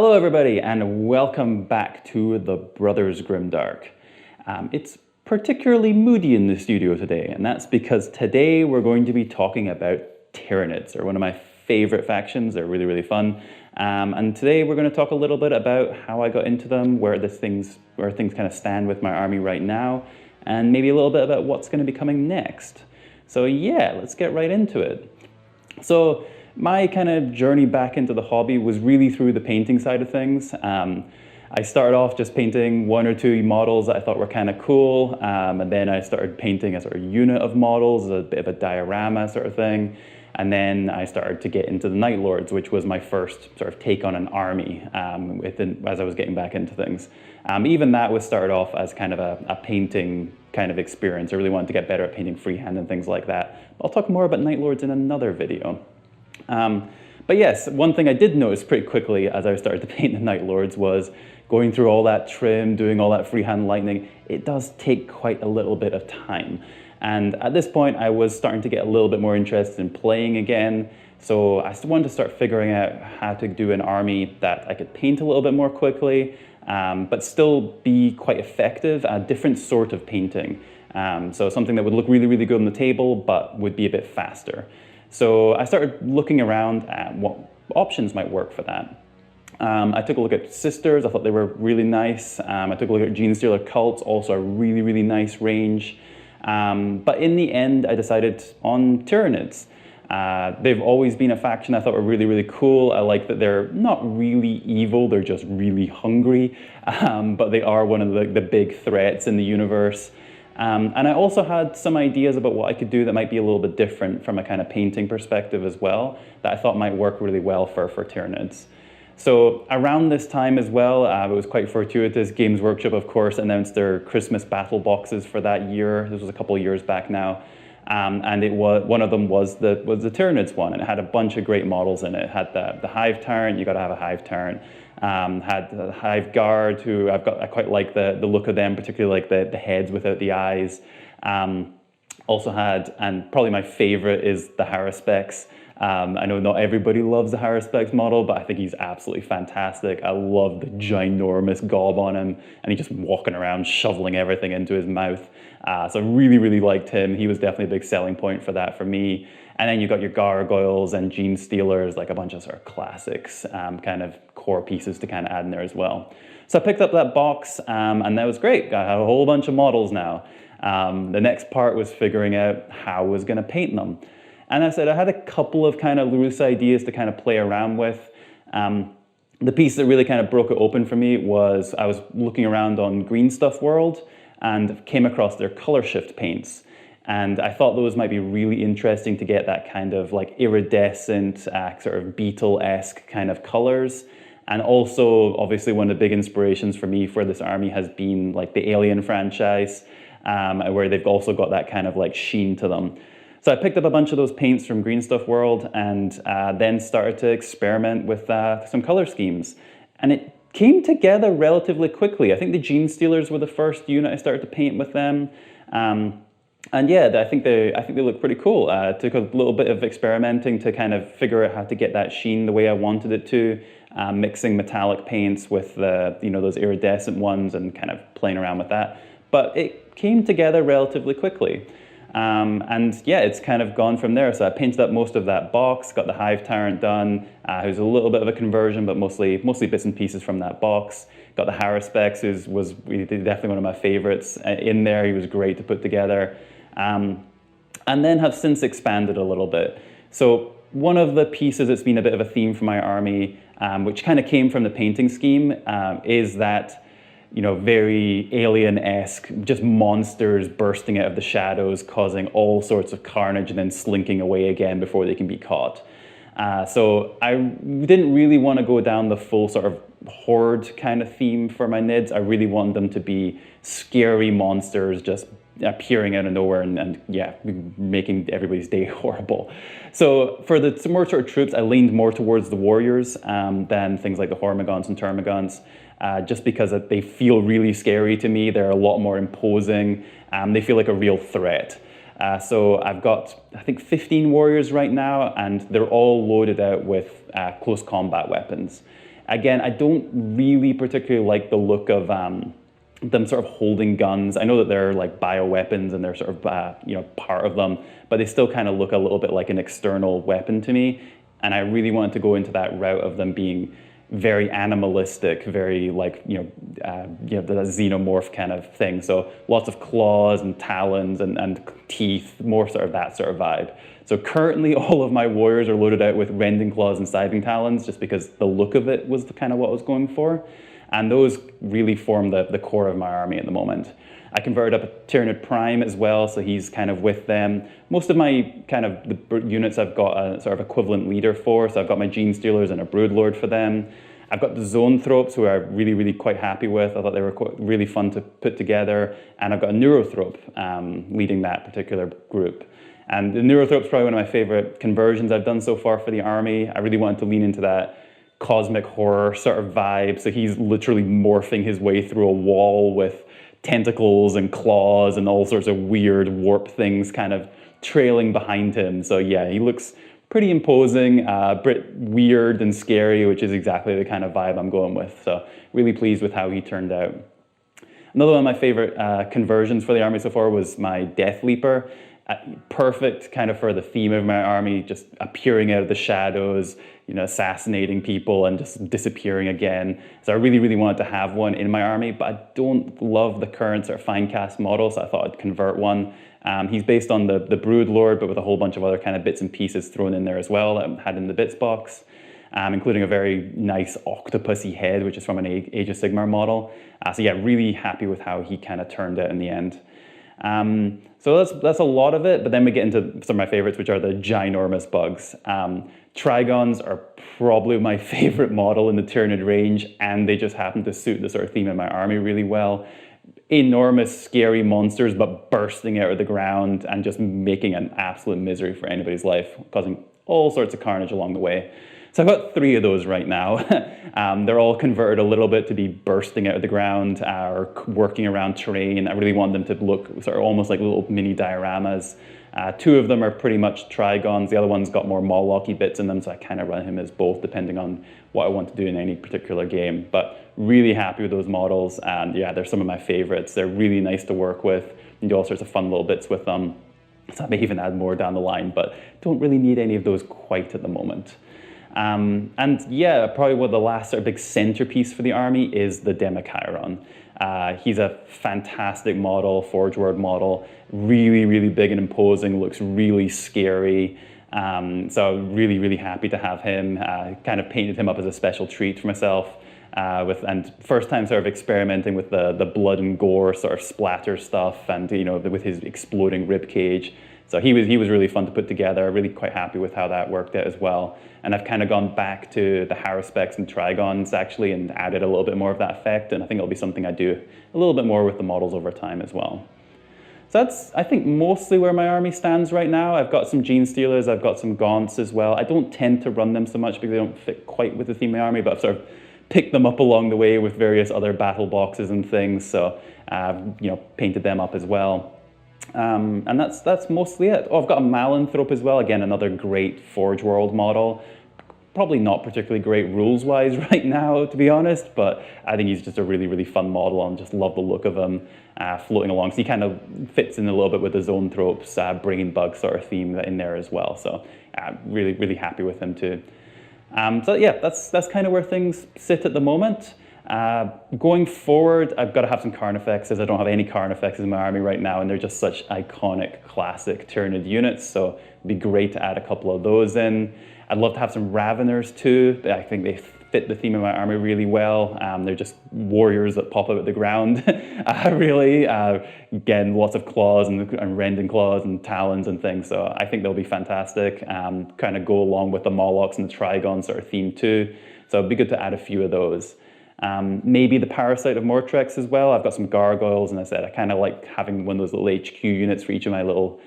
Hello everybody and welcome back to the Brothers Grimdark. It's particularly moody in the studio today, and that's because today we're going to be talking about Tyranids. They're one of my favorite factions. They're really fun. And today we're going to talk a little bit about how I got into them, where things kind of stand with my army right now, and maybe a little bit about what's going to be coming next. So yeah, let's get right into it. So my kind of journey back into the hobby was really through the painting side of things. I started off just painting one or two models that I thought were kind of cool, and then I started painting a sort of unit of models, a bit of a diorama sort of thing, and then I started to get into the Night Lords, which was my first sort of take on an army as I was getting back into things. Even that was started off as kind of a painting kind of experience. I really wanted to get better at painting freehand and things like that. I'll talk more about Night Lords in another video. But yes, one thing I did notice pretty quickly as I started to paint the Night Lords was going through all that trim, doing all that freehand lightning, it does take quite a little bit of time. And at this point, I was starting to get a little bit more interested in playing again. So I wanted to start figuring out how to do an army that I could paint a little bit more quickly, but still be quite effective at a different sort of painting. So something that would look really good on the table, but would be a bit faster. So I started looking around at what options might work for that. I took a look at Sisters. I thought they were really nice. I took a look at Genestealer Cults, also a really nice range. But in the end, I decided on Tyranids. They've always been a faction I thought were really cool. I like that they're not really evil, they're just really hungry, but they are one of the big threats in the universe. And I also had some ideas about what I could do that might be a little bit different from a kind of painting perspective as well, that I thought might work really well for Tyranids. So around this time as well, it was quite fortuitous. Games Workshop, of course, announced their Christmas battle boxes for that year. This was a couple of years back now. And one of them was the Tyranids one, and it had a bunch of great models in it. It had the Hive Tyrant, you got to have a Hive Tyrant. Had the Hive Guard, who I quite like the look of them, particularly like the heads without the eyes. Also had, and probably my favorite is the Haruspex. I know not everybody loves the Haruspex model, but I think he's absolutely fantastic. I love the ginormous gob on him, and he's just walking around shoveling everything into his mouth. So I really liked him. He was definitely a big selling point for that for me. And then you got your Gargoyles and Genestealers, like a bunch of sort of classics, kind of core pieces to kind of add in there as well. So I picked up that box, and that was great. I have a whole bunch of models now. The next part was figuring out how I was going to paint them. And I said I had a couple of kind of loose ideas to kind of play around with. The piece that really kind of broke it open for me was I was looking around on Green Stuff World and came across their color shift paints. And I thought those might be really interesting to get that kind of like iridescent, sort of beetle-esque kind of colors. And also, obviously, one of the big inspirations for me for this army has been like the Alien franchise, where they've also got that kind of like sheen to them. So I picked up a bunch of those paints from Green Stuff World and then started to experiment with some color schemes. And it came together relatively quickly. I think the Genestealers were the first unit I started to paint with them. And yeah, I think they look pretty cool. Took a little bit of experimenting to kind of figure out how to get that sheen the way I wanted it to, mixing metallic paints with those iridescent ones and kind of playing around with that. But it came together relatively quickly. And yeah, it's kind of gone from there. So I painted up most of that box, got the Hive Tyrant done, who's a little bit of a conversion, but mostly bits and pieces from that box. Got the Haruspex, who was definitely one of my favorites in there. He was great to put together. And then have since expanded a little bit. So one of the pieces that's been a bit of a theme for my army, which kind of came from the painting scheme, is that very alien-esque, just monsters bursting out of the shadows, causing all sorts of carnage and then slinking away again before they can be caught. So I didn't really want to go down the full sort of horde kind of theme for my NIDs. I really wanted them to be scary monsters just appearing out of nowhere and yeah, making everybody's day horrible. So for the more sort of troops, I leaned more towards the warriors than things like the Hormigons and Termagants, just because they feel really scary to me. They're a lot more imposing. They feel like a real threat. So I've got, I think, 15 warriors right now, and they're all loaded out with close combat weapons. Again, I don't really particularly like the look of them sort of holding guns. I know that they're like bioweapons and they're sort of you know, part of them, but they still kind of look a little bit like an external weapon to me. And I really wanted to go into that route of them being very animalistic, very like, you know, the xenomorph kind of thing. So lots of claws and talons and teeth, more sort of that sort of vibe. So currently all of my warriors are loaded out with rending claws and scything talons, just because the look of it was kind of what I was going for. And those really form the core of my army at the moment. I converted up a Tyranid Prime as well, so he's kind of with them. Most of my kind of the units I've got a sort of equivalent leader for, so I've got my Gene Stealers and a Broodlord for them. I've got the Zoanthropes, who I'm really, really quite happy with. I thought they were really fun to put together. And I've got a Neurothrope leading that particular group. And the Neurothrope's probably one of my favorite conversions I've done so far for the army. I really wanted to lean into that cosmic horror sort of vibe. So he's literally morphing his way through a wall with tentacles and claws and all sorts of weird warp things kind of trailing behind him. So yeah, he looks pretty imposing, a bit weird and scary, which is exactly the kind of vibe I'm going with. So really pleased with how he turned out. Another one of my favorite conversions for the army so far was my Death Leaper. Perfect kind of for the theme of my army, just appearing out of the shadows, you know, assassinating people and just disappearing again. So I really, really wanted to have one in my army, but I don't love the current sort of Finecast model, so I thought I'd convert one. He's based on the Broodlord, but with a whole bunch of other kind of bits and pieces thrown in there as well that I had in the bits box, including a very nice octopusy head, which is from an Age of Sigmar model. So yeah, really happy with how he kind of turned out in the end. So that's a lot of it, but then we get into some of my favorites, which are the Ginormous Bugs. Trigons are probably my favorite model in the Tyranid range, and they just happen to suit the sort of theme of my army really well. Enormous, scary monsters, but bursting out of the ground and just making an absolute misery for anybody's life, causing all sorts of carnage along the way. So I've got 3 of those right now. They're all converted a little bit to be bursting out of the ground or working around terrain. I really want them to look sort of almost like little mini dioramas. 2 of them are pretty much Trigons. The other one's got more Moloch-y bits in them, so I kind of run him as both depending on what I want to do in any particular game. But really happy with those models, and yeah, they're some of my favorites. They're really nice to work with and do all sorts of fun little bits with them. So I may even add more down the line, but don't really need any of those quite at the moment. And yeah, probably one of the last sort of big centerpiece for the army is the Demi-Chiron. He's a fantastic model, Forge World model, really, really big and imposing, looks really scary. So really, really happy to have him. Kind of painted him up as a special treat for myself. And first time sort of experimenting with the blood and gore sort of splatter stuff, and you know, with his exploding rib cage. So he was really fun to put together. Really quite happy with how that worked out as well. And I've kind of gone back to the Haruspecs and Trigons actually and added a little bit more of that effect. And I think it'll be something I do a little bit more with the models over time as well. So that's, I think, mostly where my army stands right now. I've got some Gene Stealers, I've got some Gaunts as well. I don't tend to run them so much because they don't fit quite with the theme of my army, but I've sort of picked them up along the way with various other battle boxes and things. So I've painted them up as well. And that's mostly it. Oh, I've got a Malanthrope as well. Again, another great Forge World model. Probably not particularly great rules-wise right now, to be honest, but I think he's just a really, really fun model and just love the look of him floating along. So he kind of fits in a little bit with the Zoanthropes, bringing bug sort of theme in there as well. So really, really happy with him too. So yeah, that's kind of where things sit at the moment. Going forward, I've got to have some Carnifexes. I don't have any Carnifexes in my army right now, and they're just such iconic, classic Tyranid units, so it'd be great to add a couple of those in. I'd love to have some Raveners too. I think they fit the theme of my army really well. They're just warriors that pop out of the ground, really. Again, lots of claws and rending claws and talons and things, so I think they'll be fantastic. Kind of go along with the Molochs and the Trigons sort of theme too, so it'd be good to add a few of those. Maybe the Parasite of Mortrex as well. I've got some Gargoyles, and I said I kind of like having one of those little HQ units for each of my little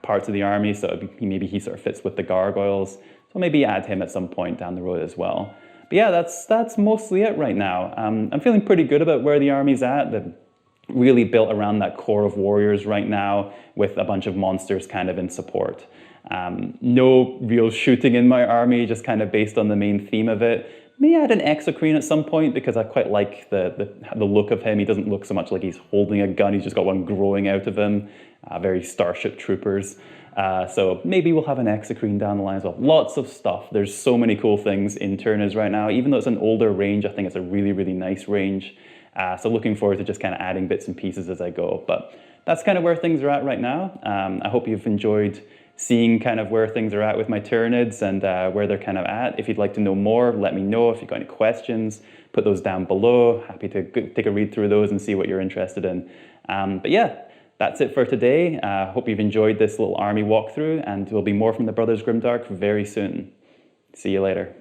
parts of the army, so maybe he sort of fits with the Gargoyles. So maybe add him at some point down the road as well. But yeah, that's mostly it right now. I'm feeling pretty good about where the army's at. They're really built around that core of warriors right now with a bunch of monsters kind of in support. No real shooting in my army, just kind of based on the main theme of it. May add an exocrine at some point because I quite like the look of him. He doesn't look so much like he's holding a gun. He's just got one growing out of him. Very Starship Troopers. So maybe we'll have an exocrine down the line as well. Lots of stuff. There's so many cool things in Tyranids right now. Even though it's an older range, I think it's a really, really nice range. So looking forward to just kind of adding bits and pieces as I go. But that's kind of where things are at right now. I hope you've enjoyed seeing kind of where things are at with my Tyranids and where they're kind of at. If you'd like to know more, let me know. If you've got any questions, put those down below. Happy to take a read through those and see what you're interested in. But yeah, that's it for today. Hope you've enjoyed this little army walkthrough, and there'll be more from the Brothers Grimdark very soon. See you later.